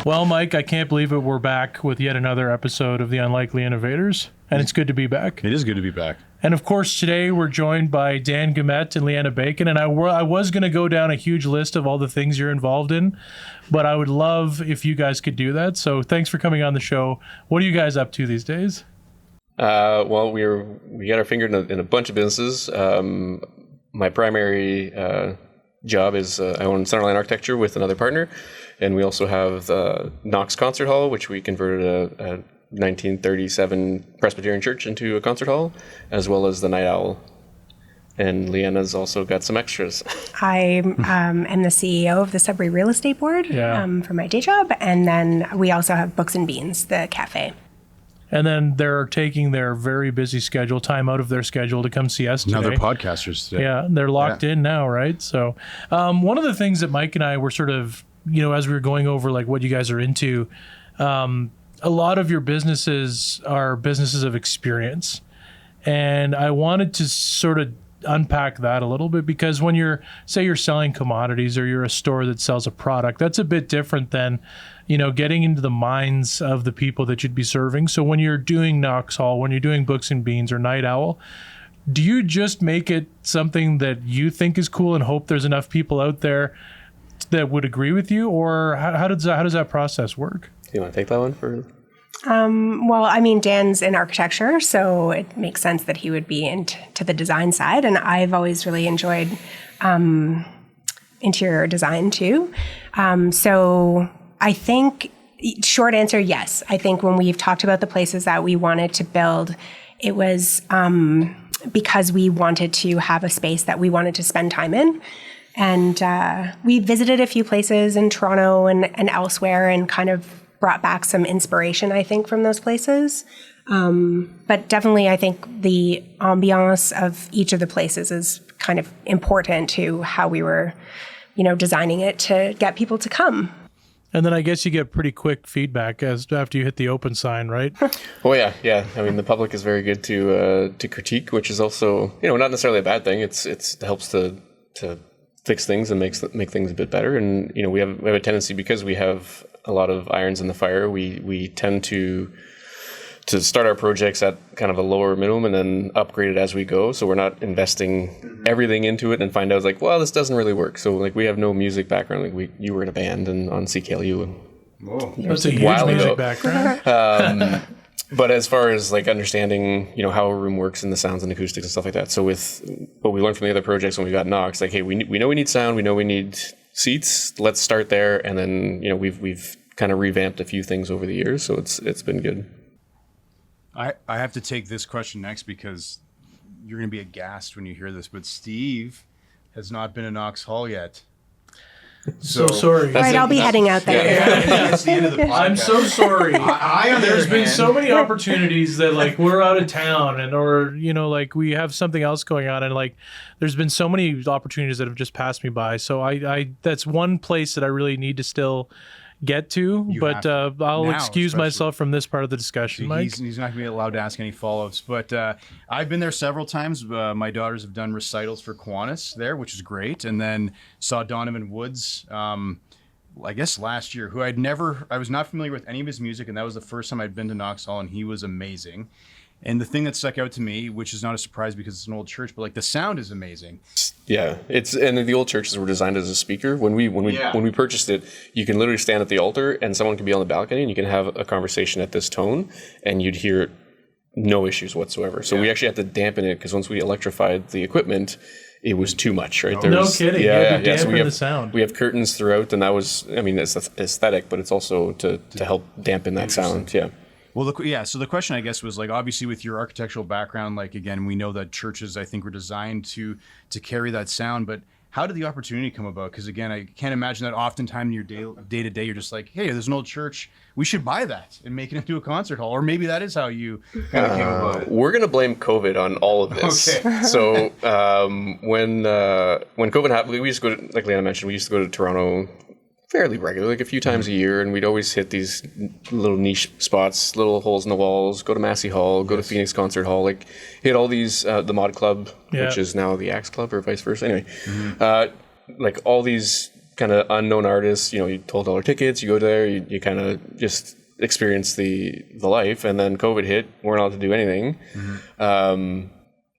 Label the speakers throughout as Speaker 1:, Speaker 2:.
Speaker 1: Well, Mike, I can't believe it. We're back with yet another episode of The Unlikely Innovators, and it's good to be back.
Speaker 2: It is good to be back.
Speaker 1: And of course, today we're joined by Dan Guillemette and Liana Bacon, and I was going to go down a huge list of all the things you're involved in, but I would love if you guys could do that. So thanks for coming on the show. What are you guys up to these days?
Speaker 3: Well, we got our finger in a bunch of businesses. My primary job is I own Centerline Architecture with another partner, and we also have the Knox Concert Hall, which we converted a 1937 Presbyterian Church into a concert hall, as well as the Night Owl. And Liana's also got some extras.
Speaker 4: I am the CEO of the Sudbury Real Estate Board for my day job, and then we also have Books and Beans, the cafe.
Speaker 1: And then they're taking their very busy time out of their schedule to come see us today.
Speaker 2: Now they're podcasters today.
Speaker 1: Yeah, they're locked in now, right? So one of the things that Mike and I were sort of, as we were going over like what you guys are into, a lot of your businesses are businesses of experience. And I wanted to sort of unpack that a little bit, because when you're selling commodities or you're a store that sells a product, that's a bit different than getting into the minds of the people that you'd be serving. So when you're doing Knox Hall, when you're doing Books and Beans or Night Owl, do you just make it something that you think is cool and hope there's enough people out there that would agree with you, or how does that process work?
Speaker 3: Do you want to take that one for?
Speaker 4: Well, I mean, Dan's in architecture, so it makes sense that he would be into the design side. And I've always really enjoyed interior design too. So I think, short answer, yes. I think when we've talked about the places that we wanted to build, it was because we wanted to have a space that we wanted to spend time in. And we visited a few places in Toronto and elsewhere and kind of brought back some inspiration, I think, from those places. But definitely, I think the ambiance of each of the places is kind of important to how we were, designing it to get people to come.
Speaker 1: And then I guess you get pretty quick feedback after you hit the open sign, right?
Speaker 3: Oh yeah. I mean, the public is very good to critique, which is also not necessarily a bad thing. It helps to fix things and make things a bit better. And we have a tendency, because we have a lot of irons in the fire, we tend to start our projects at kind of a lower minimum and then upgrade it as we go. So we're not investing everything into it and find out this doesn't really work. So we have no music background. You were in a band and on CKLU. And
Speaker 1: whoa, that's a huge music background.
Speaker 3: But as far as understanding, how a room works and the sounds and acoustics and stuff like that. So with what we learned from the other projects when we got Knox, hey, we know we need sound, we know we need seats. Let's start there, and then we've kind of revamped a few things over the years, so it's been good.
Speaker 2: I have to take this question next because you're going to be aghast when you hear this, but Steve has not been to Knox Hall yet.
Speaker 1: So sorry.
Speaker 4: All right, I'll be heading out there.
Speaker 2: Yeah. That's the end of the podcast.
Speaker 1: I'm so sorry. There's been so many opportunities that we're out of town or we have something else going on, and there's been so many opportunities that have just passed me by. So I that's one place that I really need to still get to, but I'll excuse myself from this part of the discussion, Mike.
Speaker 2: He's not going to be allowed to ask any follow-ups, but I've been there several times. My daughters have done recitals for Kiwanis there, which is great, and then saw Donovan Woods, I guess last year, who I was not familiar with any of his music, and that was the first time I'd been to Knox Hall, and he was amazing. And the thing that stuck out to me, which is not a surprise because it's an old church, but the sound is amazing.
Speaker 3: Yeah, and the old churches were designed as a speaker. When we purchased it, you can literally stand at the altar and someone can be on the balcony and you can have a conversation at this tone and you'd hear no issues whatsoever. So we actually had to dampen it because once we electrified the equipment, it was too much, right?
Speaker 1: No kidding. Yeah. So the sound.
Speaker 3: We have curtains throughout, and that was, it's aesthetic, but it's also to help dampen that sound. Yeah.
Speaker 2: Well, so the question, I guess, was obviously with your architectural background, again, we know that churches, I think, were designed to carry that sound, but how did the opportunity come about? Because again, I can't imagine that oftentimes in your day to day, you're just hey, there's an old church, we should buy that and make it into a concert hall, or maybe that is how you kind of came about it.
Speaker 3: We're gonna blame COVID on all of this. Okay. So when COVID happened, we used to go to, like Liana mentioned, we used to go to Toronto fairly regularly, a few times a year, and we'd always hit these little niche spots, little holes in the walls, go to Massey Hall, go to Phoenix Concert Hall, hit all these, the Mod Club, which is now the Axe Club or vice versa. Anyway, all these kind of unknown artists, you $12 tickets, you go there, you kind of just experience the life. And then COVID hit, we're not allowed to do anything.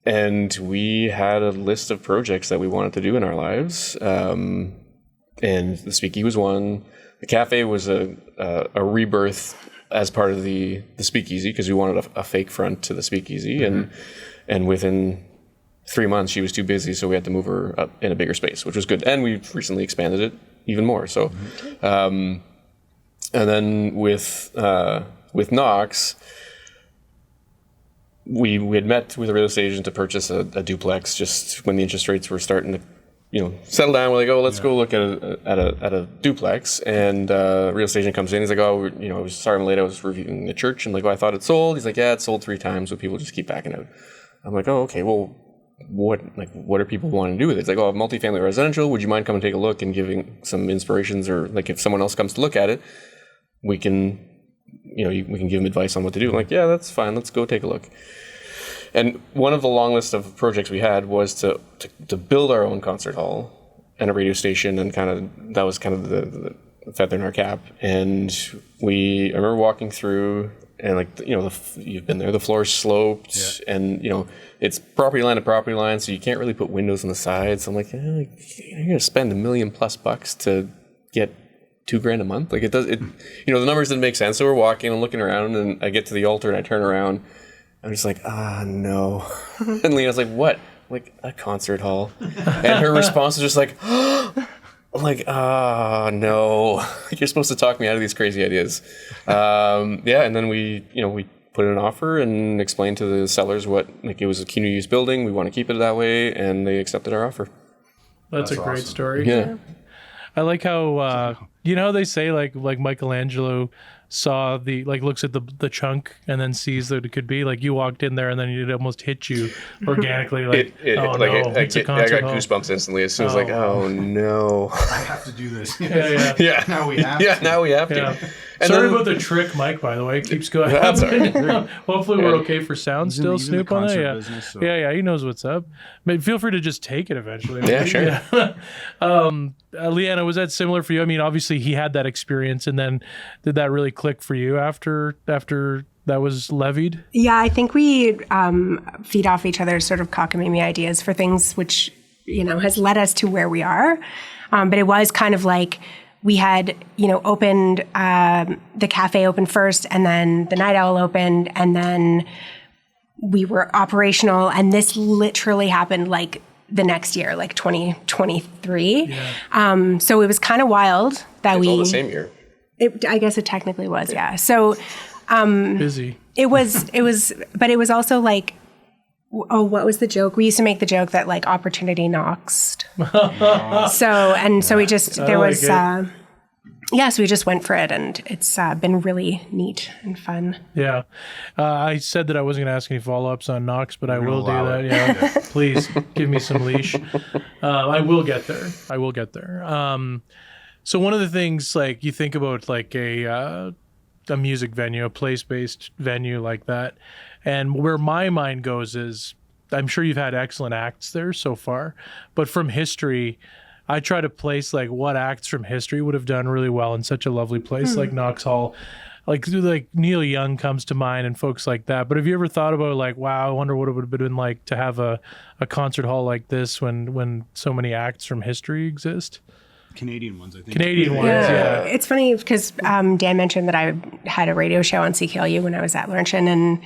Speaker 3: And we had a list of projects that we wanted to do in our lives. And the Speakeasy was one. The cafe was a rebirth as part of the Speakeasy, because we wanted a fake front to the Speakeasy. And within 3 months, she was too busy, so we had to move her up in a bigger space, which was good. And we've recently expanded it even more. So, and then with Knox, we had met with a real estate agent to purchase a duplex just when the interest rates were starting to settle down. We're like, let's go look at a duplex. And real estate agent comes in. He's like, I was sorry I'm late. I was reviewing the church. And like, I thought it sold. He's like, yeah, it sold 3 times, but people just keep backing out. I'm like, oh, okay. Well, what are people wanting to do with it? It's like, multifamily residential. Would you mind coming take a look and giving some inspirations, or like if someone else comes to look at it, we can, we can give them advice on what to do. I'm like, yeah, that's fine. Let's go take a look. And one of the long list of projects we had was to build our own concert hall and a radio station, and that was the feather in our cap. And I remember walking through, and you've been there, the floor's sloped, and it's property line to property line, so you can't really put windows on the sides. So I'm like, you're gonna spend $1 million+ to get $2,000 a month. Like the numbers didn't make sense. So we're walking and looking around, and I get to the altar and I turn around. I'm just like, no. And Lena's like, what? I'm like, a concert hall. And her response is just like, I'm like, no. You're supposed to talk me out of these crazy ideas. And then we put in an offer and explained to the sellers it was a community use building. We want to keep it that way. And they accepted our offer.
Speaker 1: That's a great
Speaker 2: awesome
Speaker 1: story.
Speaker 3: Yeah.
Speaker 1: I like how, how they say like Michelangelo saw looks at the chunk and then sees that it could be like you walked in there and then it almost hit you organically. Like,
Speaker 3: I got goosebumps instantly as soon as oh no.
Speaker 2: I have to do this.
Speaker 3: Yeah.
Speaker 2: Now we have to.
Speaker 3: Yeah, now we have to.
Speaker 1: Yeah.
Speaker 3: And
Speaker 1: Sorry about the trick, Mike, by the way. It keeps going.
Speaker 3: That's all right.
Speaker 1: Hopefully we're okay for sound
Speaker 2: He's
Speaker 1: still,
Speaker 2: in the
Speaker 1: Snoop, on that. Yeah.
Speaker 2: business, so.
Speaker 1: Yeah, he knows what's up. But feel free to just take it eventually.
Speaker 3: Yeah, sure.
Speaker 1: Yeah. Liana, was that similar for you? I mean, obviously he had that experience, and then did that really click for you after that was levied?
Speaker 4: Yeah, I think we feed off each other's sort of cockamamie ideas for things, which, has led us to where we are. But it was kind of like we had, opened, the cafe opened first, and then the Night Owl opened, and then we were operational. And this literally happened like the next year, like 2023. Yeah. So it was kind of wild that
Speaker 3: it's all the same year.
Speaker 4: I guess it technically was, yeah. So
Speaker 1: busy.
Speaker 4: It was, but it was also like, what was the joke? We used to make the joke that like opportunity knocks. So we just, there was, so we just went for it, and it's been really neat and fun.
Speaker 1: Yeah. I said that I wasn't going to ask any follow-ups on Knox, but I will do that. Yeah. Please give me some leash. I will get there. So one of the things, like, you think about like a music venue, a place-based venue like that, and where my mind goes is, I'm sure you've had excellent acts there so far, but from history, I try to place like what acts from history would have done really well in such a lovely place like Knox Hall. Like Neil Young comes to mind and folks like that. But have you ever thought about like, wow, I wonder what it would have been like to have a concert hall like this when so many acts from history exist?
Speaker 2: Canadian ones, I think.
Speaker 1: Yeah.
Speaker 4: It's funny because Dan mentioned that I had a radio show on CKLU when I was at Laurentian, and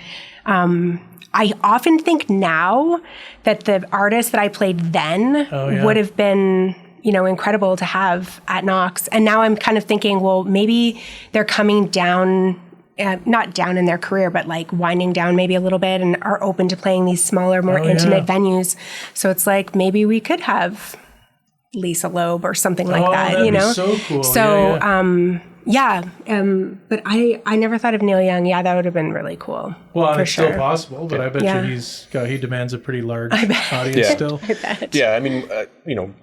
Speaker 4: I often think now that the artists that I played then would have been, incredible to have at Knox. And now I'm kind of thinking, well, maybe they're coming down, not down in their career, but like winding down maybe a little bit, and are open to playing these smaller, more intimate venues. So it's like maybe we could have Lisa Loeb or something like that,
Speaker 1: that'd be so cool.
Speaker 4: So, but I never thought of Neil Young. Yeah, that would have been really cool.
Speaker 1: Well,
Speaker 4: for
Speaker 1: it's
Speaker 4: sure.
Speaker 1: still possible, but I bet you he demands a pretty large audience still.
Speaker 4: I bet.
Speaker 3: Yeah, I mean,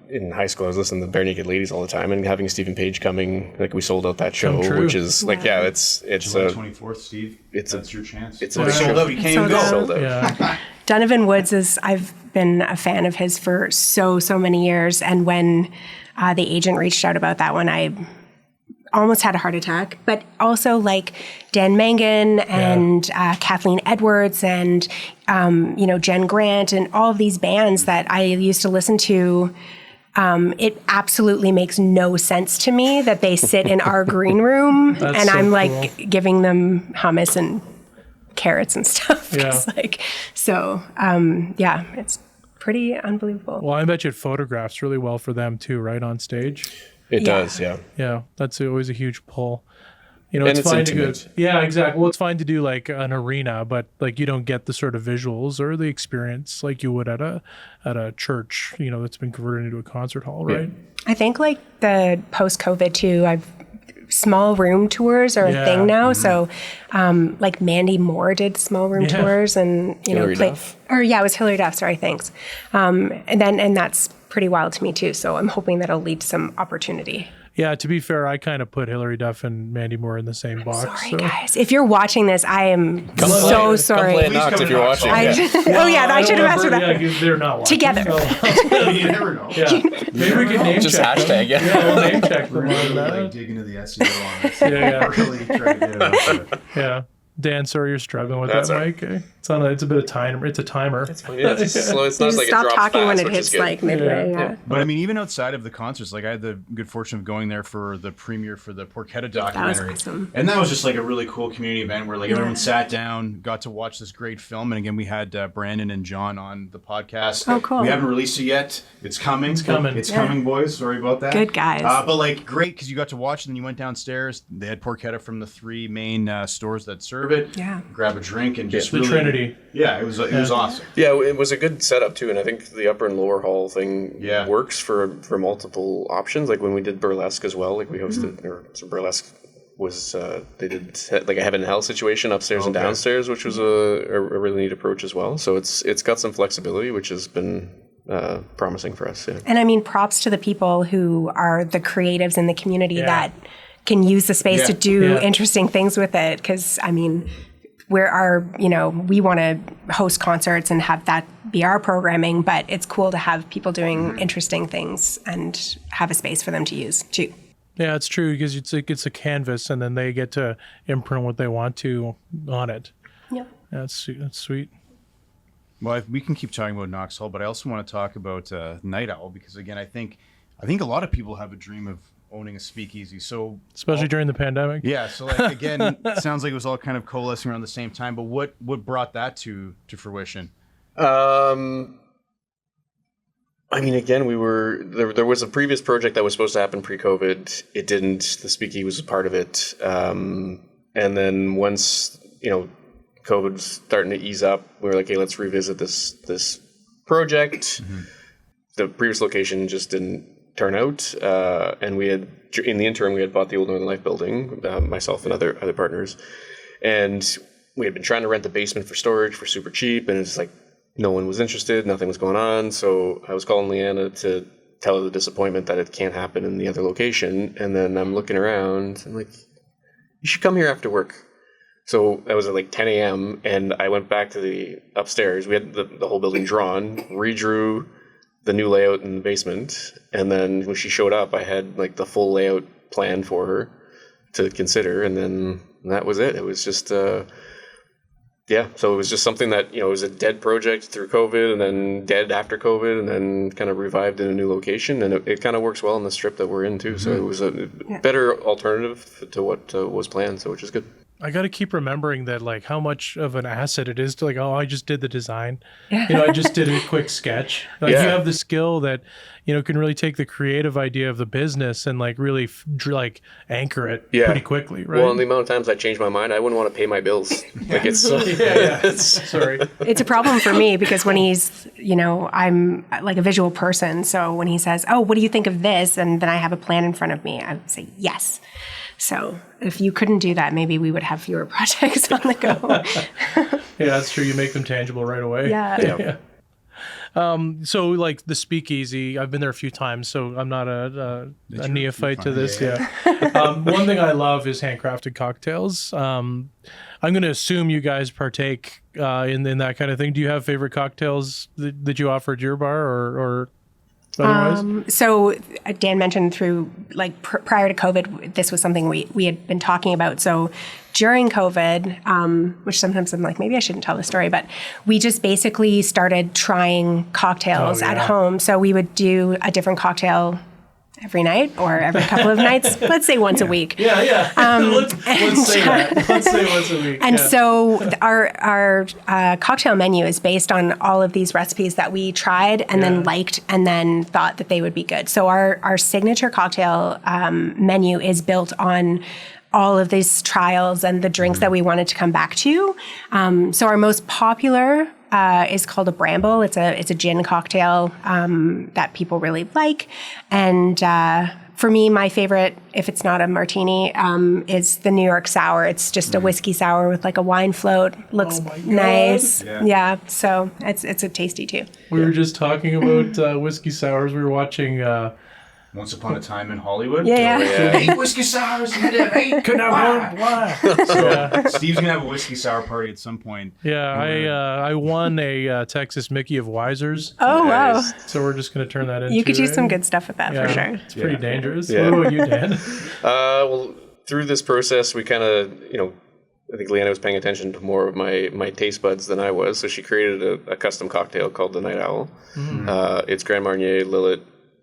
Speaker 3: in high school I was listening to Bare Naked Ladies all the time, and having Stephen Page coming, like we sold out that show, which is it's
Speaker 2: July 24th, Steve. That's your chance.
Speaker 3: It's
Speaker 2: sold out. You can't even go.
Speaker 3: Sold out.
Speaker 1: Yeah.
Speaker 4: Donovan Woods I've been a fan of his for so many years, and when the agent reached out about that one, I almost had a heart attack. But also like Dan Mangan and Kathleen Edwards and, Jen Grant and all of these bands that I used to listen to. It absolutely makes no sense to me that they sit in our green room and I'm like giving them hummus and carrots and stuff. It's pretty unbelievable.
Speaker 1: Well, I bet you it photographs really well for them too, right, on stage?
Speaker 3: It does, yeah.
Speaker 1: Yeah, that's always a huge pull.
Speaker 3: And
Speaker 1: it's fine
Speaker 3: intimate.
Speaker 1: to go. Yeah, exactly. Well, it's fine to do like an arena, but like you don't get the sort of visuals or the experience like you would at a church, that's been converted into a concert hall, right?
Speaker 4: I think like the post-COVID too, small room tours are a thing now. So like Mandy Moore did small room tours and,
Speaker 3: Hilary Duff.
Speaker 4: It was Hilary Duff. Sorry. Thanks. And that's pretty wild to me too. So I'm hoping that'll lead to some opportunity.
Speaker 1: Yeah, to be fair, I kind of put Hilary Duff and Mandy Moore in the same box.
Speaker 4: Sorry, guys. If you're watching this, I am so sorry.
Speaker 3: Come play at Knox if you're watching.
Speaker 4: I should have asked for that.
Speaker 1: Yeah, they're not watching.
Speaker 4: Together.
Speaker 2: You never know.
Speaker 1: Yeah. Maybe we can name
Speaker 3: Just
Speaker 1: check
Speaker 3: hashtag,
Speaker 1: them.
Speaker 3: yeah.
Speaker 1: We'll name check them
Speaker 2: Really
Speaker 1: on that.
Speaker 2: like dig into the SEO on this.
Speaker 1: Yeah.
Speaker 2: Really try to get it out there.
Speaker 1: Yeah. Dan, sorry you're struggling with
Speaker 3: That's
Speaker 1: that,
Speaker 3: all right.
Speaker 1: Mike. It's a bit of timer. It's a timer.
Speaker 3: It's slow. It's not
Speaker 4: Just
Speaker 3: like it
Speaker 4: stop
Speaker 3: drops
Speaker 4: talking
Speaker 3: fast,
Speaker 4: when it
Speaker 3: which is
Speaker 4: hits
Speaker 3: good.
Speaker 4: like midway.
Speaker 1: Yeah.
Speaker 4: Yeah.
Speaker 2: But I mean, even outside of the concerts, like I had the good fortune of going there for the premiere for the Porchetta documentary.
Speaker 4: awesome.
Speaker 2: And that was just like a really cool community event where like everyone sat down, got to watch this great film. And again, we had Brandon and John on the podcast.
Speaker 4: Oh, cool.
Speaker 2: We haven't released it yet. It's coming. It's coming, boys. Sorry about that.
Speaker 4: Good guys.
Speaker 2: But like great because you got to watch it and then you went downstairs. They had Porchetta from the 3 main stores that serve it.
Speaker 4: Yeah.
Speaker 2: Grab a drink and just
Speaker 1: The
Speaker 2: really,
Speaker 1: Trinity.
Speaker 2: Yeah, it was awesome.
Speaker 3: Yeah, it was a good setup too, and I think the upper and lower hall thing works for multiple options. Like when we did burlesque as well, like we hosted burlesque was they did like a heaven and hell situation upstairs and downstairs, which was a really neat approach as well. So it's got some flexibility, which has been promising for us. Yeah.
Speaker 4: And I mean, props to the people who are the creatives in the community that can use the space to do interesting things with it. Because I mean, we want to host concerts and have that be our programming, but it's cool to have people doing interesting things and have a space for them to use too.
Speaker 1: Yeah, it's true because it's a canvas and then they get to imprint what they want to on it.
Speaker 4: Yep.
Speaker 1: That's sweet.
Speaker 2: Well, we can keep talking about Knox Hall, but I also want to talk about Night Owl because again, I think a lot of people have a dream of owning a speakeasy. So
Speaker 1: Especially during the pandemic.
Speaker 2: yeah, so like again, it sounds like it was all kind of coalescing around the same time. But what brought that to fruition?
Speaker 3: I mean, again, we were there was a previous project that was supposed to happen pre-COVID. It didn't. The speakeasy was a part of it, and then once COVID was starting to ease up, we were like, hey, let's revisit this project. The previous location just didn't turn out, and we had in the interim we had bought the old Northern Life building, myself and other partners, and we had been trying to rent the basement for storage for super cheap, and it's like no one was interested, nothing was going on. So I was calling Liana to tell her the disappointment that it can't happen in the other location, and then I'm looking around, I'm like, you should come here after work. So that was at like 10 a.m. and I went back to the upstairs. We had the whole building drawn, redrew the new layout in the basement, and then when she showed up, I had like the full layout plan for her to consider, and then that was it. It was just so it was just something that it was a dead project through COVID, and then dead after COVID, and then kind of revived in a new location, and it kind of works well in the strip that we're in too. So it was a better alternative to what was planned, so which is good.
Speaker 1: I got to keep remembering that, like, how much of an asset it is to, like, I just did the design. I just did a quick sketch. Like, you have the skill that, can really take the creative idea of the business and, like, really, anchor it pretty quickly, right?
Speaker 3: Well, and the amount of times I changed my mind, I wouldn't want to pay my bills. Like, it's...
Speaker 1: Sorry.
Speaker 4: It's a problem for me because when he's, I'm like a visual person. So when he says, oh, what do you think of this? And then I have a plan in front of me, I would say, yes. So if you couldn't do that, maybe we would have fewer projects on the go.
Speaker 1: Yeah, that's true. You make them tangible right away.
Speaker 4: Yeah.
Speaker 1: So like the speakeasy, I've been there a few times, so I'm not a neophyte to this. One thing I love is handcrafted cocktails. I'm going to assume you guys partake in that kind of thing. Do you have favorite cocktails that you offer at your bar or? otherwise?
Speaker 4: So Dan mentioned through like prior to COVID, this was something we had been talking about. So during COVID, which sometimes I'm like, maybe I shouldn't tell the story, but we just basically started trying cocktails at home. So we would do a different cocktail every night or every couple of nights, let's say once a week.
Speaker 1: Yeah. Let's say that. Let's say once a week.
Speaker 4: And so our cocktail menu is based on all of these recipes that we tried and then liked and then thought that they would be good. So our signature cocktail menu is built on all of these trials and the drinks that we wanted to come back to. So our most popular is called a Bramble. It's a gin cocktail that people really like. And for me, my favorite, if it's not a martini, is the New York Sour. It's just a whiskey sour with like a wine float. Looks nice. Yeah. So it's a tasty too.
Speaker 1: We were just talking about whiskey sours. We were watching
Speaker 2: Once Upon a Time in Hollywood.
Speaker 4: Yeah.
Speaker 2: 8 whiskey sours and eight.
Speaker 1: Couldn't have one.
Speaker 2: So Steve's gonna have a whiskey sour party at some point.
Speaker 1: Yeah, I won a Texas Mickey of Wisers.
Speaker 4: Oh, wow.
Speaker 1: So we're just going to turn that into.
Speaker 4: You could do some good stuff with that for sure.
Speaker 1: It's pretty dangerous.
Speaker 3: Yeah.
Speaker 1: What about you, Dan?
Speaker 3: Well, through this process, we kind of, I think Liana was paying attention to more of my taste buds than I was. So she created a custom cocktail called the Night Owl. It's Grand Marnier, Lillet,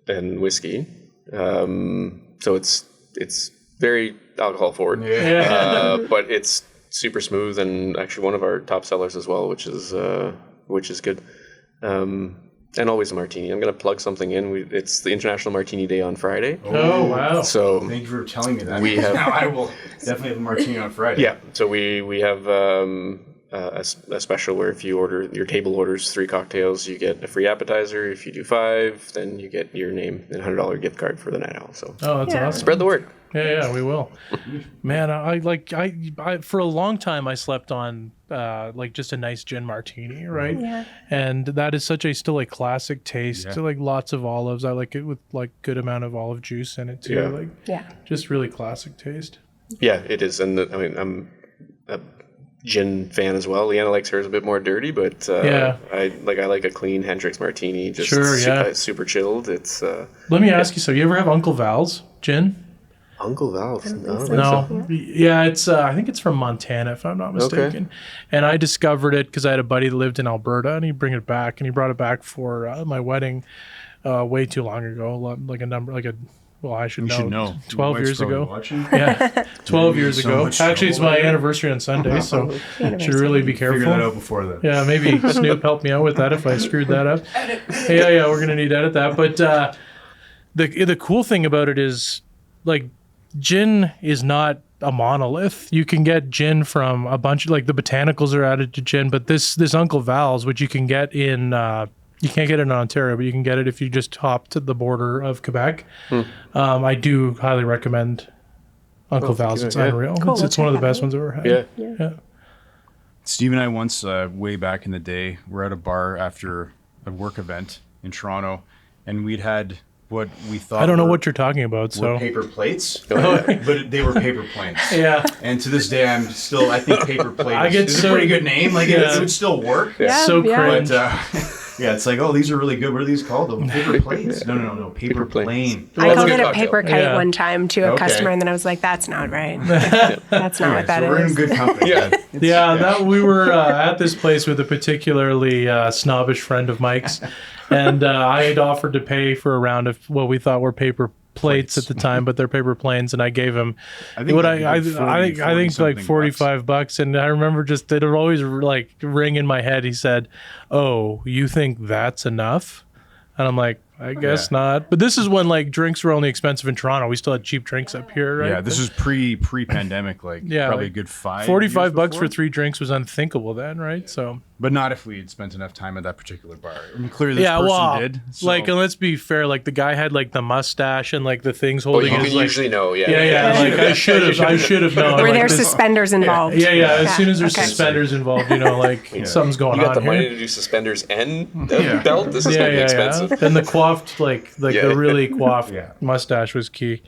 Speaker 3: and whiskey. So it's very alcohol forward, but it's super smooth and actually one of our top sellers as well, which is good. And always a martini. I'm going to plug something in. It's the International Martini Day on Friday.
Speaker 1: Oh, wow.
Speaker 3: So
Speaker 2: thank you for telling me that.
Speaker 3: We have,
Speaker 2: now I will definitely have a martini on Friday.
Speaker 3: Yeah. So we have a special where if you order, your table orders 3 cocktails, you get a free appetizer. If you do 5, then you get your name and $100 gift card for the Night Owl. So
Speaker 1: that's awesome.
Speaker 3: Spread the word.
Speaker 1: Yeah, we will. Man, I for a long time I slept on like just a nice gin martini, right?
Speaker 4: Yeah.
Speaker 1: And that is still a classic taste.
Speaker 2: Yeah.
Speaker 1: So, like lots of olives. I like it with like good amount of olive juice in it too. Just really classic taste.
Speaker 3: Yeah, it is. And I'm a gin fan as well. Liana likes hers a bit more dirty, but I like a clean Hendrick's martini, just super chilled. It's
Speaker 1: Let me ask you, so you ever have Uncle Val's gin?
Speaker 3: Uncle Val's?
Speaker 1: No. Yeah, it's I think it's from Montana if I'm not mistaken. And I discovered it because I had a buddy that lived in Alberta and he brought it back for my wedding way too long ago, well, I should know. 12 years ago. Yeah, 12 years ago. Actually, it's my anniversary on Sunday, so should really be careful.
Speaker 2: Figure that out before then.
Speaker 1: Yeah, maybe Snoop helped me out with that if I screwed that up. Yeah, we're gonna need to edit that. But the cool thing about it is, like, gin is not a monolith. You can get gin from a bunch of, like, the botanicals are added to gin, but this Uncle Val's, which you can get in. You can't get it in Ontario, but you can get it if you just hop to the border of Quebec. I do highly recommend Uncle Val's. It's unreal.
Speaker 4: Cool,
Speaker 1: It's one of the best ones I've ever had.
Speaker 3: Yeah.
Speaker 2: Steve and I once, way back in the day, were at a bar after a work event in Toronto, and we'd had what we thought
Speaker 1: I don't know what you're talking about. So
Speaker 2: paper plates, but they were paper planes.
Speaker 1: Yeah.
Speaker 2: And to this day, I think paper plate is a
Speaker 1: so-
Speaker 2: pretty good name. Like it would still work.
Speaker 1: so cringe.
Speaker 2: But it's like, these are really good. What are these called? The paper plates? No. Paper plane.
Speaker 4: I called it a
Speaker 3: cocktail.
Speaker 4: paper kite
Speaker 1: Yeah.
Speaker 4: one time to a customer, and then I was like, "That's not right. That's not what that
Speaker 2: So we're in
Speaker 4: is."
Speaker 2: good company.
Speaker 1: That we were at this place with a particularly snobbish friend of Mike's, and I had offered to pay for a round of what we thought were paper plates at the time, but they're paper planes, and I gave him I think like $45, and I remember just it would always like ring in my head. He said, "Oh, you think that's enough?" And I'm like, I guess not. But this is when like drinks were only expensive in Toronto. We still had cheap drinks up here, right?
Speaker 2: Yeah, this is pre-pandemic, probably a good $45
Speaker 1: for 3 drinks was unthinkable then, right? So,
Speaker 2: but not if we had spent enough time at that particular bar. I mean, clearly this person did. So.
Speaker 1: Like, and let's be fair, like the guy had like the mustache and like the things
Speaker 3: Well,
Speaker 1: holding
Speaker 3: you
Speaker 1: his
Speaker 3: can
Speaker 1: like,
Speaker 3: usually know,
Speaker 1: Like I should have known.
Speaker 4: Were
Speaker 1: like,
Speaker 4: there
Speaker 1: this-
Speaker 4: suspenders involved?
Speaker 1: Yeah. As soon as there's
Speaker 4: Okay.
Speaker 1: suspenders involved, something's going
Speaker 3: You got
Speaker 1: on
Speaker 3: the money
Speaker 1: here.
Speaker 3: to do suspenders and belt? This is going to be expensive.
Speaker 1: And the coiffed, the really coiffed mustache was key.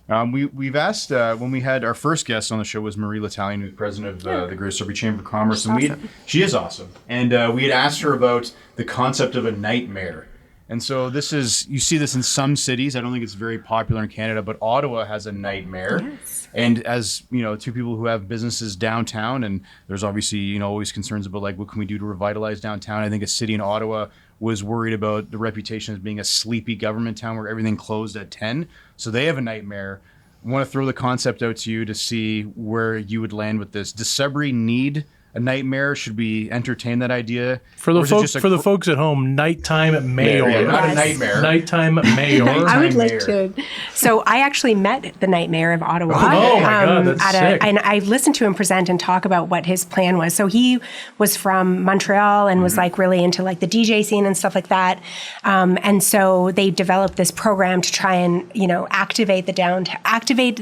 Speaker 2: We've asked when we had our first guest on the show was Marie L'Italian, who's president of the Greater Sudbury Chamber of Commerce, and she is awesome. And we had asked her about the concept of a nightmare, And so you see this in some cities. I don't think it's very popular in Canada, but Ottawa has a nightmare.
Speaker 4: Yes.
Speaker 2: And as, two people who have businesses downtown, and there's obviously, always concerns about like, what can we do to revitalize downtown? I think a city in Ottawa was worried about the reputation as being a sleepy government town where everything closed at 10. So they have a nightmare. I want to throw the concept out to you to see where you would land with this. Does Sudbury need a nightmare? Should we entertain that idea?
Speaker 1: For the folks at home, nighttime mayor.
Speaker 2: Yeah, not a nightmare.
Speaker 1: Nighttime mayor.
Speaker 4: I would like to. So I actually met the night mayor of Ottawa.
Speaker 1: Oh my God, that's sick.
Speaker 4: And I listened to him present and talk about what his plan was. So he was from Montreal and was like really into like the DJ scene and stuff like that. And so they developed this program to try and, activate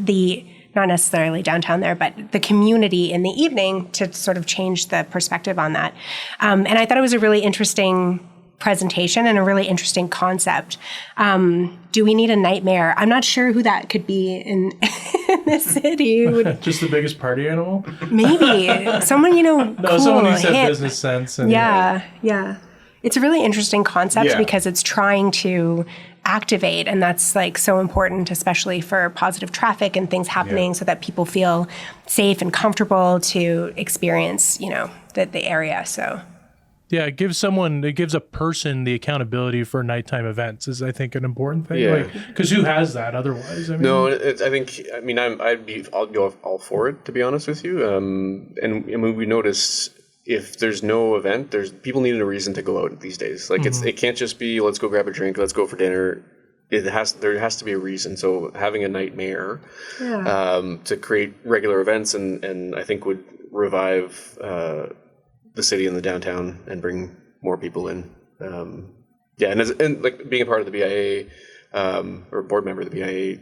Speaker 4: the not necessarily downtown there, but the community in the evening to sort of change the perspective on that. And I thought it was a really interesting presentation and a really interesting concept. Do we need a nightmare? I'm not sure who that could be in the city.
Speaker 1: Just the biggest party animal?
Speaker 4: Maybe. Someone,
Speaker 1: No,
Speaker 4: cool,
Speaker 1: someone who's had
Speaker 4: hip.
Speaker 1: business sense. And,
Speaker 4: Yeah. It's a really interesting concept
Speaker 2: Yeah.
Speaker 4: because it's trying to activate, and that's like so important, especially for positive traffic and things happening so that people feel safe and comfortable to experience, the area. So
Speaker 1: Yeah, it gives a person the accountability for nighttime events is, I think, an important thing.
Speaker 3: Yeah.
Speaker 1: Because who has that otherwise?
Speaker 3: No, I'll go all for it, to be honest with you. And we noticed if there's no event, people need a reason to go out these days. Like it can't just be let's go grab a drink, let's go for dinner. There has to be a reason. So having a nightmare to create regular events and I think would revive the city and the downtown and bring more people in. And like being a part of the BIA or board member of the BIA,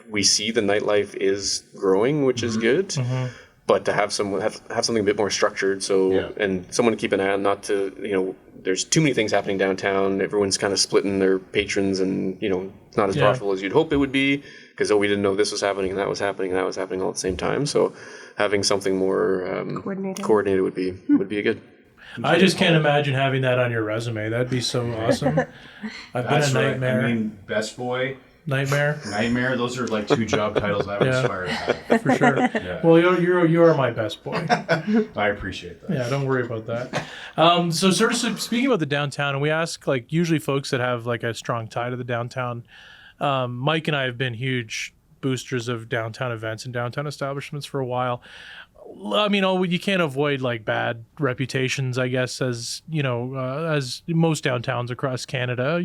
Speaker 3: we see the nightlife is growing, which is good. Mm-hmm. But to have something a bit more structured, and someone to keep an eye on, not to there's too many things happening downtown. Everyone's kind of splitting their patrons, and it's not as profitable as you'd hope it would be because we didn't know this was happening and that was happening and that was happening all at the same time. So having something more coordinated would be a good.
Speaker 1: I just can't imagine having that on your resume. That'd be so awesome. I've been a nightmare.
Speaker 2: I mean, best boy.
Speaker 1: Nightmare.
Speaker 2: Those are like two job titles I would aspire to have.
Speaker 1: For sure. Yeah. Well, you're my best boy.
Speaker 2: I appreciate that.
Speaker 1: Yeah, don't worry about that. So sort of speaking about the downtown, and we ask like usually folks that have like a strong tie to the downtown. Mike and I have been huge boosters of downtown events and downtown establishments for a while. I mean, you can't avoid like bad reputations, I guess, as as most downtowns across Canada,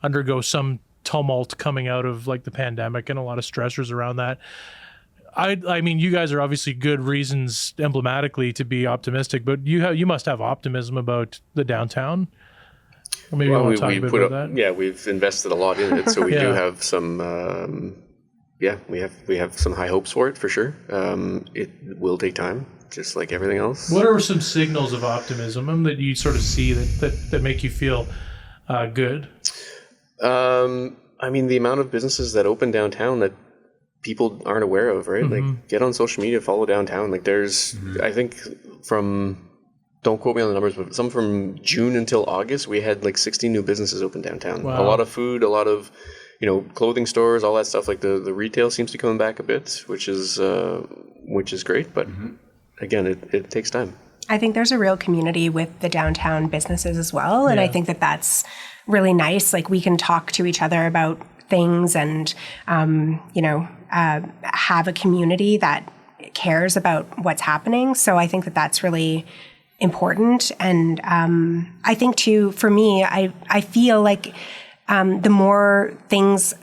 Speaker 1: undergo some tumult coming out of like the pandemic and a lot of stressors around that. I mean, you guys are obviously good reasons emblematically to be optimistic, but you must have optimism about the downtown. Or maybe you want to talk a bit about that.
Speaker 3: Yeah, we've invested a lot in it, so we do have some. We have some high hopes for it for sure. It will take time, just like everything else.
Speaker 1: What are some signals of optimism that you sort of see that make you feel good?
Speaker 3: I mean, the amount of businesses that open downtown that people aren't aware of, right?
Speaker 1: Mm-hmm.
Speaker 3: Like, get on social media, follow downtown. Like, there's, I think don't quote me on the numbers, but some from June until August, we had like 60 new businesses open downtown.
Speaker 1: Wow.
Speaker 3: A lot of food, a lot of, clothing stores, all that stuff. Like the retail seems to be coming back a bit, which is great. But again, it takes time.
Speaker 4: I think there's a real community with the downtown businesses as well. And I think that that's really nice. Like we can talk to each other about things and, have a community that cares about what's happening. So I think that that's really important. And I think too, for me, I feel like the more things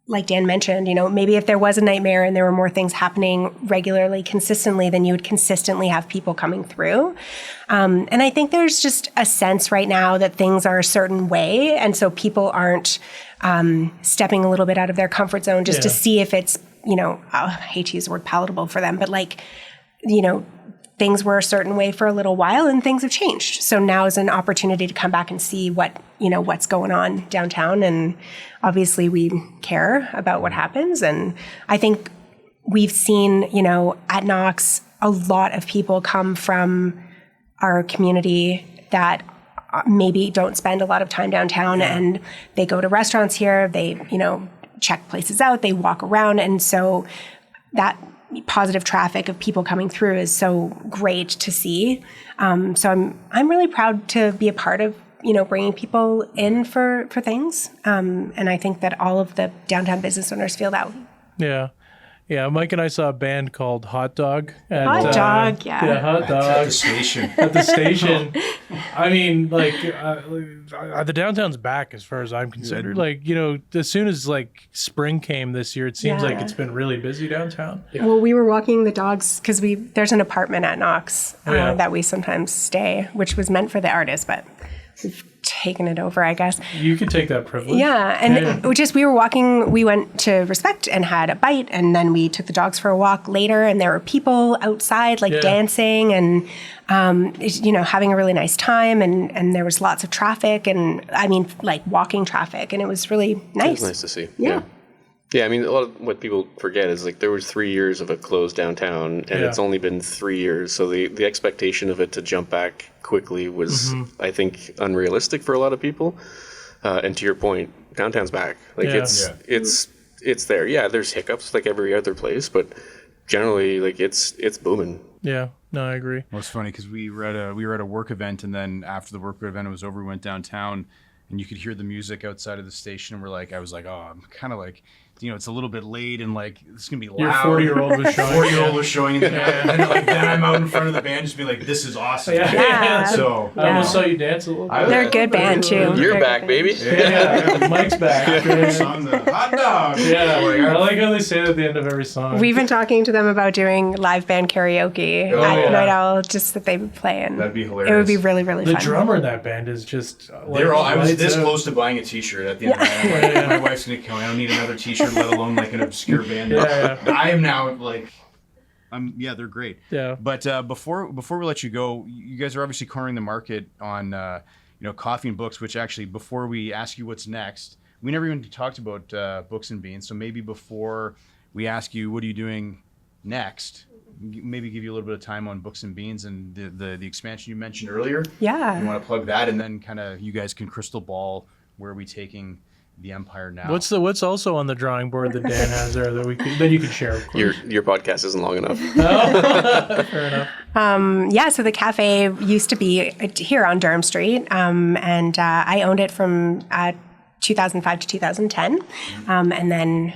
Speaker 4: like Dan mentioned, maybe if there was a nightmare and there were more things happening regularly, consistently, then you would consistently have people coming through. And I think there's just a sense right now that things are a certain way. And so people aren't stepping a little bit out of their comfort zone just to see if it's, I hate to use the word palatable for them, but things were a certain way for a little while and things have changed. So now is an opportunity to come back and see what's going on downtown. And obviously we care about what happens. And I think we've seen, at Knox, a lot of people come from our community that maybe don't spend a lot of time downtown, and they go to restaurants here, they, check places out, they walk around. And so that positive traffic of people coming through is so great to see. So I'm really proud to be a part of, bringing people in for things. And I think that all of the downtown business owners feel that.
Speaker 1: Yeah. Yeah, Mike and I saw a band called Hot Dog.
Speaker 4: Hot Dog, yeah.
Speaker 1: Yeah, Hot Dog.
Speaker 2: At the station.
Speaker 1: At the station. I mean, the downtown's back as far as I'm concerned. As soon as spring came this year, it seems like it's been really busy downtown.
Speaker 4: Yeah. Well, we were walking the dogs because there's an apartment at Knox that we sometimes stay, which was meant for the artists, but we've taken it over, I guess.
Speaker 1: You can take that privilege.
Speaker 4: Yeah, and we were walking, we went to Respect and had a bite, and then we took the dogs for a walk later, and there were people outside dancing and having a really nice time, and there was lots of traffic, and walking traffic, and it was really nice.
Speaker 3: It was nice to see. Yeah. Yeah, I mean, a lot of what people forget is there was 3 years of a closed downtown, and it's only been 3 years. So the expectation of it to jump back quickly was, I think, unrealistic for a lot of people. And to your point, downtown's back. It's there. Yeah, there's hiccups like every other place, but generally, it's booming.
Speaker 1: Yeah, no, I agree.
Speaker 2: Well, it's funny because we were at a work event, and then after the work event was over, we went downtown, and you could hear the music outside of the station. And I was like, oh, I'm kind of it's a little bit late, and it's gonna be loud.
Speaker 1: Your 40-year-old was showing.
Speaker 2: 40-year-old was showing, and then I'm out in front of the band, just being like, "This is awesome."
Speaker 1: Yeah.
Speaker 2: So
Speaker 1: I almost saw you dance a little bit.
Speaker 4: They're a good band too.
Speaker 3: You're back, baby.
Speaker 1: Yeah. Mike's back.
Speaker 2: Song, the Hot Dog.
Speaker 1: Yeah, I like how they say it at the end of every song.
Speaker 4: We've been talking to them about doing live band karaoke at Night Owl, just that they would play, and
Speaker 2: that'd be hilarious.
Speaker 4: It would be really, really fun.
Speaker 1: The drummer in that band is just.
Speaker 2: I was this close to buying a T-shirt at the end of the night. My wife's gonna kill me. I don't need another T-shirt, let alone an obscure band. I am now they're great.
Speaker 1: Yeah.
Speaker 2: But before we let you go, you guys are obviously cornering the market on coffee and books. Which actually, before we ask you what's next, we never even talked about books and beans. So maybe before we ask you what are you doing next, maybe give you a little bit of time on books and beans and the expansion you mentioned earlier.
Speaker 4: Yeah.
Speaker 2: You want to plug that, and then kind of you guys can crystal ball where are we taking the empire now.
Speaker 1: What's also on the drawing board that Dan has there that you could share? Of course.
Speaker 3: Your podcast isn't long enough.
Speaker 1: Fair enough.
Speaker 4: So the cafe used to be here on Durham Street, and I owned it from 2005 to 2010, and then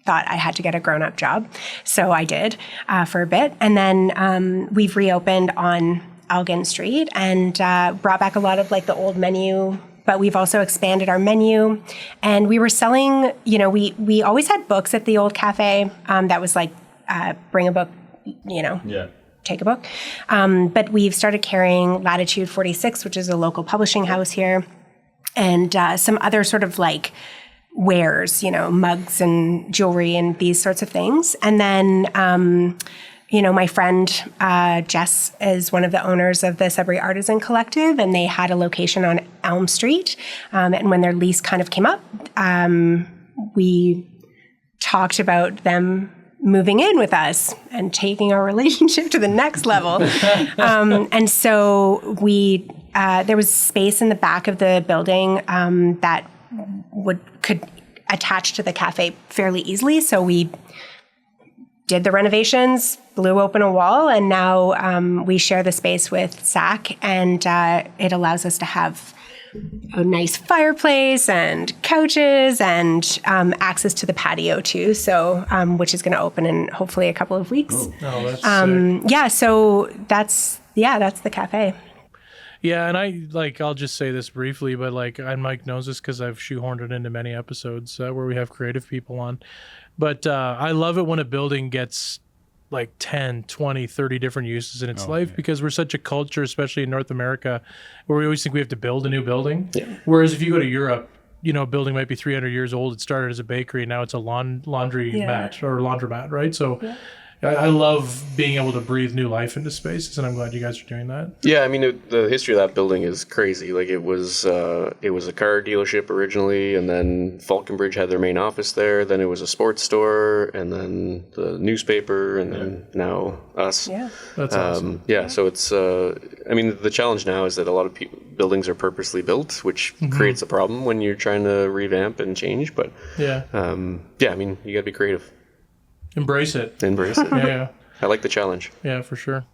Speaker 4: thought I had to get a grown-up job, so I did for a bit, and then we've reopened on Elgin Street and brought back a lot of the old menu. But we've also expanded our menu, and we were selling, we always had books at the old cafe that was bring a book, take a book. But we've started carrying Latitude 46, which is a local publishing house here, and some other sort of wares, mugs and jewelry and these sorts of things. And then my friend Jess is one of the owners of the Sudbury Artisan Collective, and they had a location on Elm Street. And when their lease kind of came up, we talked about them moving in with us and taking our relationship to the next level. And so there was space in the back of the building that could attach to the cafe fairly easily. So we did the renovations, blew open a wall, and now we share the space with Zach, and it allows us to have a nice fireplace and couches and access to the patio too. So, which is going to open in hopefully a couple of weeks.
Speaker 1: Oh, that's sick.
Speaker 4: Yeah. So that's the cafe.
Speaker 1: Yeah, and I'll just say this briefly, but and Mike knows this because I've shoehorned it into many episodes where we have creative people on. But I love it when a building gets 10, 20, 30 different uses in its life, because we're such a culture, especially in North America, where we always think we have to build a new building. Yeah. Whereas if you go to Europe, a building might be 300 years old. It started as a bakery, and now it's a laundry mat or laundromat, right? So I love being able to breathe new life into spaces, and I'm glad you guys are doing that.
Speaker 3: Yeah, I mean, the history of that building is crazy. It was a car dealership originally, and then Falconbridge had their main office there. Then it was a sports store, and then the newspaper, and then now us.
Speaker 4: Yeah,
Speaker 1: that's awesome.
Speaker 3: So it's. I mean, the challenge now is that a lot of people, buildings are purposely built, which creates a problem when you're trying to revamp and change. But
Speaker 1: Yeah.
Speaker 3: I mean, you got to be creative.
Speaker 1: Embrace it.
Speaker 3: Embrace it.
Speaker 1: Yeah.
Speaker 3: I like the challenge.
Speaker 1: Yeah, for sure.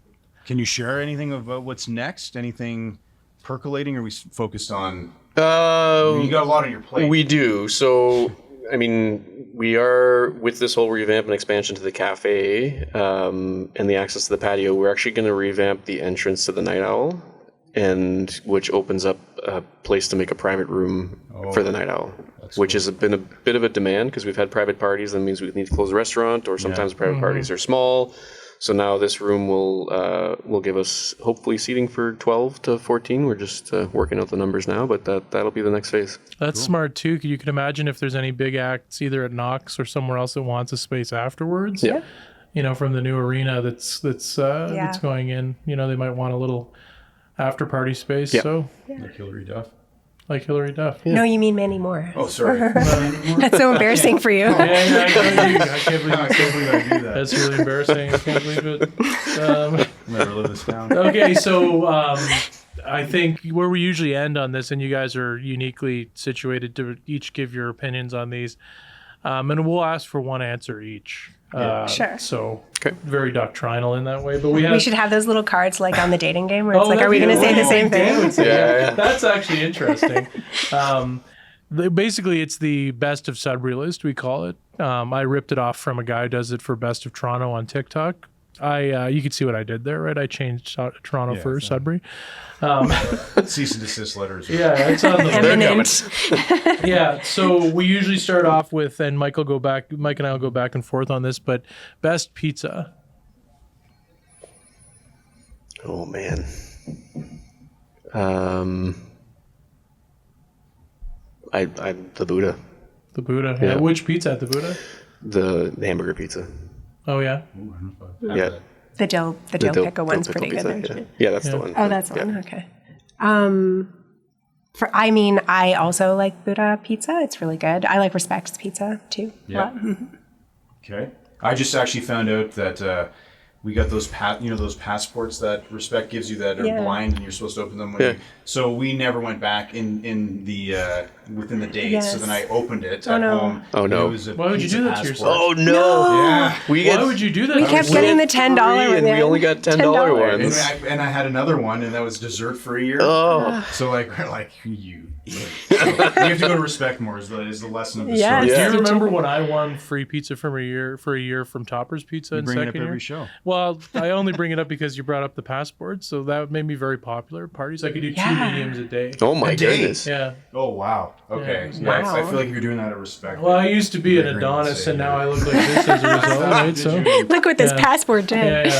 Speaker 2: Can you share anything about what's next? Anything percolating? Or are we focused on? You got a lot on your plate.
Speaker 3: We do. So, I mean, we are, with this whole revamp and expansion to the cafe and the access to the patio, we're actually going to revamp the entrance to the Night Owl, and which opens up a place to make a private room for the Night Owl, which has been a bit of a demand because we've had private parties. That means we need to close the restaurant, or sometimes private parties are small. So now this room will give us hopefully seating for 12 to 14. We're just working out the numbers now, but that'll be the next phase.
Speaker 1: That's smart too. You can imagine if there's any big acts either at Knox or somewhere else that wants a space afterwards.
Speaker 3: Yeah.
Speaker 1: You know, from the new arena that's going in. You know, they might want a little after party space.
Speaker 3: Yeah.
Speaker 1: So
Speaker 2: Like Hillary Duff.
Speaker 1: like Hillary Duff.
Speaker 4: No, you mean Manny Moore.
Speaker 2: Oh, sorry.
Speaker 4: That's so embarrassing for you.
Speaker 1: Yeah, I can't believe
Speaker 2: I can't believe I do that.
Speaker 1: that's really embarrassing. I can't believe it.
Speaker 2: Never live this down.
Speaker 1: Okay, so I think where we usually end on this, and you guys are uniquely situated to each give your opinions on these, and we'll ask for one answer each.
Speaker 4: Sure.
Speaker 1: So
Speaker 3: Okay.
Speaker 1: very doctrinal in that way, but we have.
Speaker 4: We should have those little cards like on the dating game where it's like,
Speaker 1: that'd
Speaker 4: are we
Speaker 1: be
Speaker 4: going to say the
Speaker 1: what
Speaker 4: same
Speaker 1: Dan would
Speaker 4: thing?
Speaker 1: say.
Speaker 3: Yeah.
Speaker 1: That's actually interesting. Basically, it's the best of Sudbury list, we call it. I ripped it off from a guy who does it for best of Toronto on TikTok. You could see what I did there, right? I changed Toronto for Sudbury.
Speaker 2: Cease and desist letters.
Speaker 1: Yeah, it's on the
Speaker 4: Eminent.
Speaker 1: Yeah, so we usually start off with, and Mike and I will go back and forth on this, but best pizza.
Speaker 3: Oh, man. The Buddha.
Speaker 1: The Buddha.
Speaker 3: Yeah.
Speaker 1: Which pizza at the Buddha?
Speaker 3: The hamburger pizza.
Speaker 1: Oh, yeah.
Speaker 3: Yeah.
Speaker 4: The dill pickle one's pretty
Speaker 3: pizza,
Speaker 4: good.
Speaker 3: Yeah, that's the one.
Speaker 4: Oh, that's the one. Okay. I also like Buddha pizza. It's really good. I like Respect's pizza too.
Speaker 2: Yeah. Okay. I just actually found out that we got those those passports that Respect gives you that are blind and you're supposed to open them when so we never went back in the within the days.
Speaker 4: Yes.
Speaker 2: So then I opened it at
Speaker 4: no.
Speaker 2: home.
Speaker 3: Oh, no.
Speaker 2: It was a
Speaker 1: Why would you
Speaker 2: pizza
Speaker 1: do that to
Speaker 2: passport.
Speaker 1: yourself?
Speaker 3: Oh, no.
Speaker 2: Yeah.
Speaker 1: Why would you do that?
Speaker 4: We kept getting the $10
Speaker 3: $3 and
Speaker 4: one.
Speaker 3: we only got $10
Speaker 4: $10.
Speaker 3: ones.
Speaker 2: And I had another one, and that was dessert for a year.
Speaker 3: Oh.
Speaker 2: So we're like you. So you have to go to Respect more is the lesson of the
Speaker 4: Yes.
Speaker 2: story.
Speaker 1: Do
Speaker 3: Yeah.
Speaker 1: you remember when I won free pizza for a year from Topper's Pizza in
Speaker 2: Bring it
Speaker 1: second
Speaker 2: up every
Speaker 1: year?
Speaker 2: show.
Speaker 1: Well, I only bring it up because you brought up the passport, so that made me very popular at parties. I could do 2
Speaker 4: Yeah.
Speaker 1: mediums a day.
Speaker 3: Oh, my
Speaker 2: A day.
Speaker 3: goodness.
Speaker 1: Yeah.
Speaker 2: Oh wow. Okay.
Speaker 1: Yeah.
Speaker 2: Yeah,
Speaker 4: Wow.
Speaker 2: I feel like you're doing that at Respect.
Speaker 1: Well, I used to be an
Speaker 2: You're agreeing to
Speaker 1: Adonis,
Speaker 2: say
Speaker 1: and now I
Speaker 2: you're-
Speaker 1: look like this as a result, right? So,
Speaker 4: Look what this
Speaker 1: Yeah.
Speaker 4: passport did.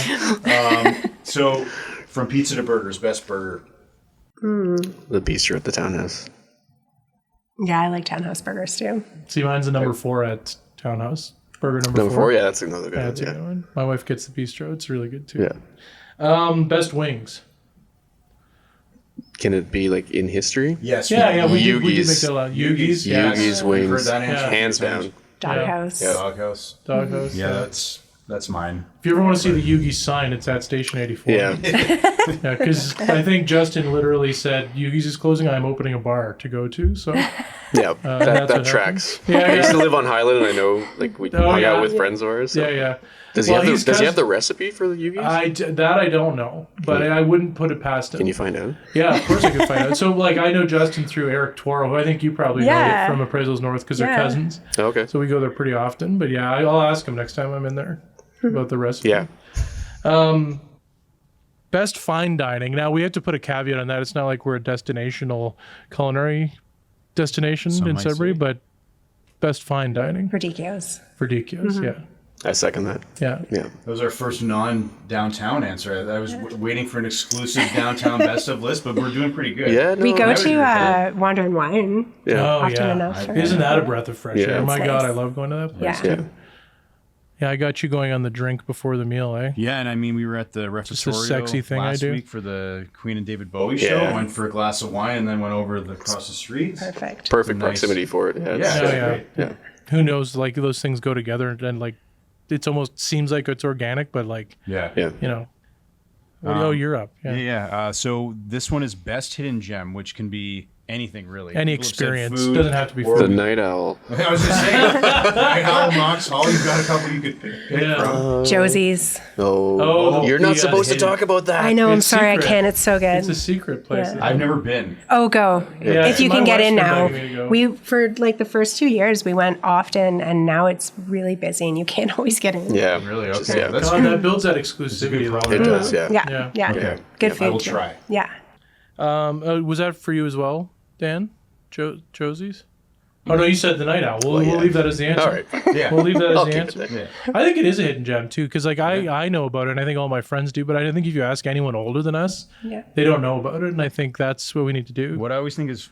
Speaker 1: yeah.
Speaker 2: So from pizza to burgers, best burger.
Speaker 3: The bistro at the townhouse.
Speaker 4: Yeah, I like Townhouse burgers too.
Speaker 1: See, mine's the number 4 at Townhouse. Burger number
Speaker 3: Number 4, yeah, that's another good
Speaker 1: Yeah,
Speaker 3: one.
Speaker 1: that's a good one. My wife gets the bistro. It's really good too.
Speaker 3: Yeah.
Speaker 1: Best wings.
Speaker 3: Can it be like in history?
Speaker 2: Yes.
Speaker 1: Yeah, we did make
Speaker 3: Yugi's.
Speaker 1: that a lot. Yugi's, yes.
Speaker 3: Yugi's
Speaker 2: We've heard
Speaker 3: wings.
Speaker 2: that answer.
Speaker 3: Hands down.
Speaker 4: Doghouse.
Speaker 3: Yeah.
Speaker 2: Doghouse.
Speaker 1: Doghouse.
Speaker 2: Yeah, that's mine.
Speaker 1: If you ever want to see the Yugi's sign, it's at Station 84.
Speaker 3: Yeah.
Speaker 1: Yeah, because I think Justin literally said, Yugi's is closing, I'm opening a bar to go to. So,
Speaker 3: Yeah.
Speaker 1: that's
Speaker 3: that
Speaker 1: what
Speaker 3: tracks.
Speaker 1: Yeah,
Speaker 3: I used
Speaker 1: yeah.
Speaker 3: to live on Highland, and I know like we hung
Speaker 1: yeah.
Speaker 3: out with friends of ours. So.
Speaker 1: yeah.
Speaker 3: Does
Speaker 1: Well,
Speaker 3: he
Speaker 1: he's
Speaker 3: have
Speaker 1: cousin-
Speaker 3: the recipe for the Yugi's?
Speaker 1: That I don't know, but I wouldn't put it past him.
Speaker 3: Can you find out?
Speaker 1: Yeah, of course I could find out. So, like, I know Justin through Eric Toro, who I think you probably know
Speaker 4: Yeah.
Speaker 1: from Appraisals North because they're
Speaker 4: Yeah.
Speaker 1: cousins.
Speaker 3: Oh, okay.
Speaker 1: So we go there pretty often. But yeah, I'll ask him next time I'm in there about the recipe.
Speaker 3: Yeah.
Speaker 1: Best fine dining. Now, we have to put a caveat on that. It's not like we're a destinational culinary destination
Speaker 2: Some
Speaker 1: in
Speaker 2: might
Speaker 1: Sudbury,
Speaker 2: say.
Speaker 1: but best fine dining
Speaker 4: Ridiculous.
Speaker 1: for DQs. Yeah.
Speaker 3: I second that.
Speaker 1: Yeah.
Speaker 3: Yeah.
Speaker 2: That was our first non-downtown answer. I was waiting for an exclusive downtown best of list, but we're doing pretty good.
Speaker 3: Yeah. No,
Speaker 4: We go
Speaker 2: I would agree with
Speaker 4: to
Speaker 2: that.
Speaker 4: Wander and Wine.
Speaker 3: Yeah.
Speaker 1: Oh,
Speaker 4: Often
Speaker 1: yeah.
Speaker 4: enough for-
Speaker 1: Isn't that a breath of fresh
Speaker 3: Yeah.
Speaker 1: air? My
Speaker 4: It's
Speaker 1: God,
Speaker 4: nice.
Speaker 1: I love going to that place
Speaker 4: Yeah.
Speaker 1: too. Yeah, I got you going on the drink before the meal, eh?
Speaker 2: Yeah, and I mean, we were at the Refectorio
Speaker 1: sexy thing I
Speaker 2: last
Speaker 1: do.
Speaker 2: week for the Queen and David Bowie show.
Speaker 3: Yeah.
Speaker 2: Went for a glass of wine and then went over across the street.
Speaker 4: Perfect.
Speaker 3: Perfect
Speaker 2: Nice.
Speaker 3: proximity for it. Yeah.
Speaker 2: Yeah,
Speaker 3: it's-
Speaker 1: Oh, yeah.
Speaker 2: great.
Speaker 3: Yeah.
Speaker 1: Who knows? Like those things go together, and like it's almost seems like it's organic, but like
Speaker 2: Yeah.
Speaker 3: Yeah.
Speaker 1: you know, Oh, you're up. Yeah.
Speaker 2: Yeah. So this one is best hidden gem, which can be anything really.
Speaker 1: Any
Speaker 2: People have said
Speaker 1: experience.
Speaker 2: food,
Speaker 1: Doesn't have to be
Speaker 2: or-
Speaker 3: The
Speaker 1: food.
Speaker 3: night owl.
Speaker 2: I was just saying, Night Owl, Knox Hall. You've got a couple you could pick from.
Speaker 4: Josie's.
Speaker 3: Oh, you're not
Speaker 1: the,
Speaker 3: supposed to
Speaker 2: hidden-
Speaker 3: talk about that.
Speaker 4: I know. I'm
Speaker 1: It's
Speaker 4: sorry.
Speaker 1: secret.
Speaker 4: I can't. It's so good.
Speaker 1: It's a secret place.
Speaker 4: Yeah.
Speaker 2: I've never been.
Speaker 4: Oh, go.
Speaker 1: Yeah,
Speaker 4: If you
Speaker 1: my
Speaker 4: can get
Speaker 1: wife's
Speaker 4: in
Speaker 1: been
Speaker 4: now.
Speaker 1: begging me to go.
Speaker 4: We, for like the first 2 years, we went often, and now it's really busy and you can't always get in.
Speaker 3: Yeah.
Speaker 2: Really?
Speaker 3: Just-
Speaker 2: Okay.
Speaker 3: yeah.
Speaker 2: That's
Speaker 1: God,
Speaker 2: good.
Speaker 1: that builds that
Speaker 2: Good
Speaker 1: exclusivity.
Speaker 2: problem.
Speaker 3: It does, yeah.
Speaker 4: Yeah.
Speaker 1: Yeah.
Speaker 2: Okay.
Speaker 4: Good
Speaker 2: I
Speaker 4: food.
Speaker 2: will
Speaker 4: too.
Speaker 2: try.
Speaker 4: Yeah.
Speaker 1: Was that for you as well, Dan? Josie's? Oh, no, you said the night owl. We'll
Speaker 3: yeah.
Speaker 1: leave that as the answer.
Speaker 3: All right.
Speaker 2: Yeah.
Speaker 1: We'll leave that as
Speaker 3: I'll
Speaker 1: the
Speaker 3: keep
Speaker 1: answer.
Speaker 3: it there.
Speaker 2: Yeah.
Speaker 1: I think it is a hidden gem too, because like I know about it, and I think all my friends do. But I think if you ask anyone older than us,
Speaker 4: Yeah.
Speaker 1: they don't know about it, and I think that's what we need to do.
Speaker 2: What I always think is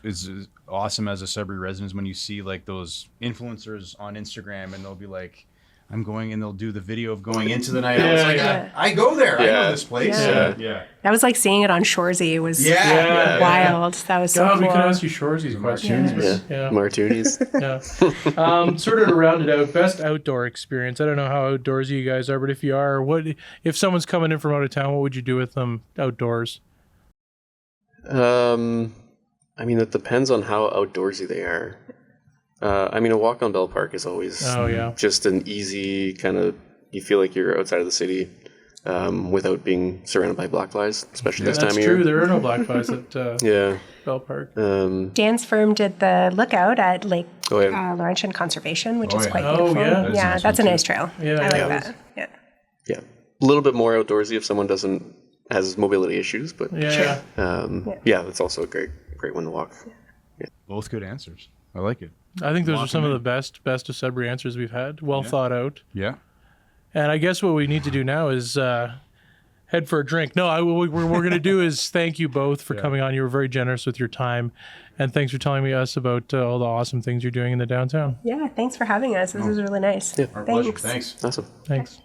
Speaker 2: awesome as a Sudbury resident is when you see like those influencers on Instagram and they'll be like, I'm going, and they'll do the video of going into the night owl. It's like,
Speaker 1: Yeah.
Speaker 2: I go there. I know
Speaker 3: Yeah.
Speaker 2: this place.
Speaker 4: Yeah.
Speaker 2: Yeah.
Speaker 4: That was like seeing it on Shoresy. It was
Speaker 2: Yeah.
Speaker 4: wild. That was so
Speaker 1: God, we
Speaker 4: cool.
Speaker 1: could ask you Shoresy's questions.
Speaker 3: Yeah.
Speaker 1: Yeah.
Speaker 3: Martinis.
Speaker 1: Yeah. Sort of to round it out, best outdoor experience. I don't know how outdoorsy you guys are, but if you are, what if someone's coming in from out of town? What would you do with them outdoors?
Speaker 3: I mean, it depends on how outdoorsy they are. I mean, a walk on Bell Park is always
Speaker 1: Oh yeah.
Speaker 3: just an easy kind of, you feel like you're outside of the city without being surrounded by black flies, especially this time
Speaker 1: That's
Speaker 3: of
Speaker 1: true.
Speaker 3: year.
Speaker 1: There are no black flies at
Speaker 3: Yeah.
Speaker 1: Bell Park.
Speaker 4: Dan's firm did the lookout at Lake
Speaker 3: Oh, yeah.
Speaker 4: Laurentian Conservation, which
Speaker 2: Oh,
Speaker 4: is
Speaker 2: yeah.
Speaker 4: quite
Speaker 1: Oh,
Speaker 4: beautiful.
Speaker 1: yeah.
Speaker 2: That's a
Speaker 4: Yeah,
Speaker 2: nice
Speaker 4: that's a
Speaker 2: one, too.
Speaker 4: nice trail.
Speaker 1: Yeah,
Speaker 4: I like
Speaker 1: yeah.
Speaker 4: that. Yeah.
Speaker 3: Yeah. A little bit more outdoorsy if someone has mobility issues, but
Speaker 1: Yeah.
Speaker 3: yeah, that's also a great one to walk.
Speaker 2: Both good answers. I like it.
Speaker 1: I think those are some of
Speaker 2: Walking
Speaker 1: the best of Sudbury answers we've had. Well thought out.
Speaker 2: Yeah.
Speaker 1: And I guess what we need to do now is head for a drink. No, what we're going to do is thank you both for coming on. You were very generous with your time. And thanks for telling us about all the awesome things you're doing in the downtown.
Speaker 4: Yeah, thanks for having us. This is really nice.
Speaker 2: Our pleasure. Thanks.
Speaker 3: Awesome.
Speaker 1: Thanks.